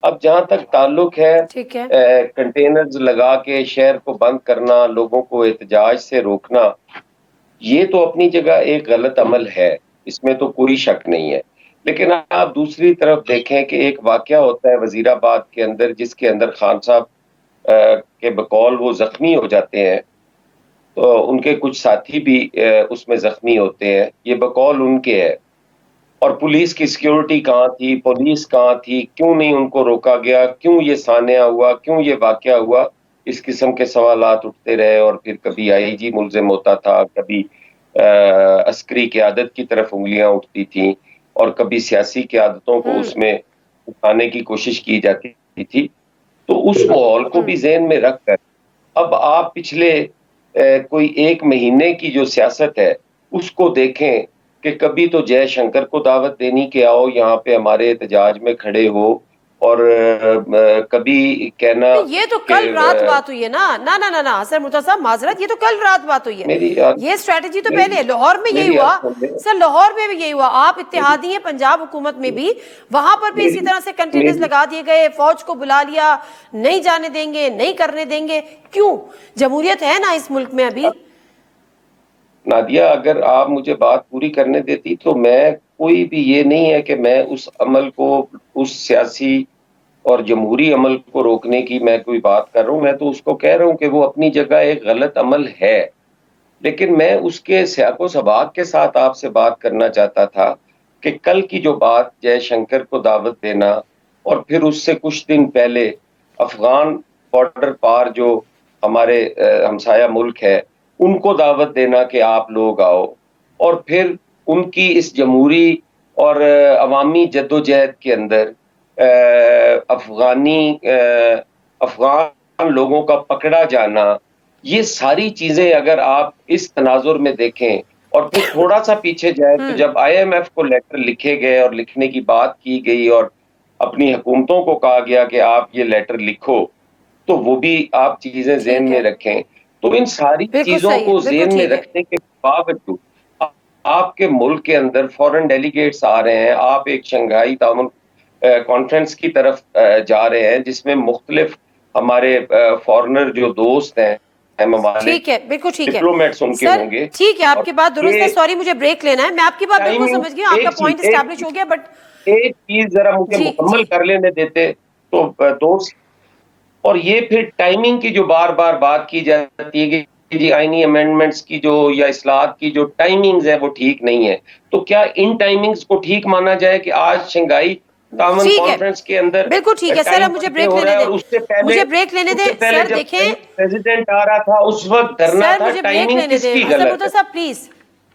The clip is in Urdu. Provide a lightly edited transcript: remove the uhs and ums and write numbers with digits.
اب جہاں تک تعلق ہے ٹھیک ہے، کنٹینرز لگا کے شہر کو بند کرنا، لوگوں کو احتجاج سے روکنا، یہ تو اپنی جگہ ایک غلط عمل ہے، اس میں تو کوئی شک نہیں ہے. لیکن آپ دوسری طرف دیکھیں کہ ایک واقعہ ہوتا ہے وزیر آباد کے اندر، جس کے اندر خان صاحب کے بقول وہ زخمی ہو جاتے ہیں، تو ان کے کچھ ساتھی بھی اس میں زخمی ہوتے ہیں، یہ بقول ان کے ہے. اور پولیس کی سیکیورٹی کہاں تھی، پولیس کہاں تھی، کیوں نہیں ان کو روکا گیا، کیوں یہ سانحہ ہوا، کیوں یہ واقعہ ہوا، اس قسم کے سوالات اٹھتے رہے. اور پھر کبھی آئی جی ملزم ہوتا تھا، کبھی عسکری قیادت کی طرف انگلیاں اٹھتی تھیں، اور کبھی سیاسی قیادتوں کو اس میں اٹھانے کی کوشش کی جاتی تھی. تو اس ماحول کو بھی ذہن میں رکھ کر اب آپ پچھلے کوئی ایک مہینے کی جو سیاست ہے اس کو دیکھیں کہ کبھی تو جے شنکر کو دعوت دینی کہ آؤ یہاں پہ ہمارے احتجاج میں کھڑے ہو، اور کبھی کہنا یہ تو کہ کل رات بات ہوئی ہے نا. نا حسن مرتضیٰ صاحب معذرت، یہ تو کل رات بات ہوئی ہے. میری یہ اسٹریٹجی تو پہلے لاہور میں یہی میری ہوا سن لیں. سر، لاہور میں بھی یہی ہوا. آپ اتحادی ہیں پنجاب حکومت میں بھی، وہاں پر بھی اسی میری طرح سے کنٹینرز میری لگا دیے گئے، فوج کو بلا لیا، نہیں جانے دیں گے، نہیں کرنے دیں گے. کیوں؟ جمہوریت ہے نا اس ملک میں ابھی. نادیہ، اگر آپ مجھے بات پوری کرنے دیتی تو میں کوئی بھی یہ نہیں ہے کہ میں اس عمل کو، اس سیاسی اور جمہوری عمل کو روکنے کی میں کوئی بات کر رہا ہوں. میں تو اس کو کہہ رہا ہوں کہ وہ اپنی جگہ ایک غلط عمل ہے، لیکن میں اس کے سیاق و سباق کے ساتھ آپ سے بات کرنا چاہتا تھا کہ کل کی جو بات جے شنکر کو دعوت دینا، اور پھر اس سے کچھ دن پہلے افغان بارڈر پار جو ہمارے ہمسایہ ملک ہے ان کو دعوت دینا کہ آپ لوگ آؤ، اور پھر ان کی اس جمہوری اور عوامی جدوجہد کے اندر افغان لوگوں کا پکڑا جانا، یہ ساری چیزیں اگر آپ اس تناظر میں دیکھیں، اور پھر تھوڑا سا پیچھے جائے تو جب آئی ایم ایف کو لیٹر لکھے گئے اور لکھنے کی بات کی گئی اور اپنی حکومتوں کو کہا گیا کہ آپ یہ لیٹر لکھو، تو وہ بھی آپ چیزیں ذہن ٹھیک میں ہے، رکھیں. تو ان ساری بالکل چیزوں صحیح ہے، کو بالکل ذہن میں ٹھیک ہے. رکھنے کے باوجود آپ کے ملک کے اندر فورن ڈیلیگیٹس آ رہے ہیں، آپ ایک شنگھائی تعاون کانفرنس کی طرف جا رہے ہیں جس میں مختلف ہمارے فورنر جو دوست ہیں ممالک، ٹھیک ہے، بالکل ٹھیک ہے ڈپلومیٹس ان کے سر. ہوں گے. ٹھیک ہے، آپ اور کی بات درست ہے. یہ سوری مجھے بریک لینا ہے. میں آپ کی بات بالکل ٹائمنگ، سمجھ گئی ہوں، آپ کا ایک چیز پوائنٹ اسٹیبلش ہو گیا. بٹ ایک چیز ذرا مجھے جی مکمل جی کر لینے دیتے تو دوست. اور یہ پھر ٹائمنگ کی جو بار بار بات کی جاتی ہے کہ جی آئینی امینڈمنٹس کی جو یا اصلاحات کی جو ٹائمنگز ہیں وہ ٹھیک نہیں ہے، تو کیا ان ٹائمنگز کو ٹھیک مانا جائے کہ آج شنگھائی تعاون ٹھیک ہے، کانفرنس کے اندر بالکل ٹھیک ہے سر. ٹائم اب مجھے پر یہ بریک ہو رہا لینے ہے، دیں، اور مجھے بریک لینے اس دیں سے پہلے سر. جب دیکھیں پریزیڈنٹ آ رہا تھا اس وقت دھرنا سر، تھا. مجھے بریک ٹائمنگ لینے کس دیں. کی حسن غلط مرتضیٰ ہے؟ صاحب پلیز.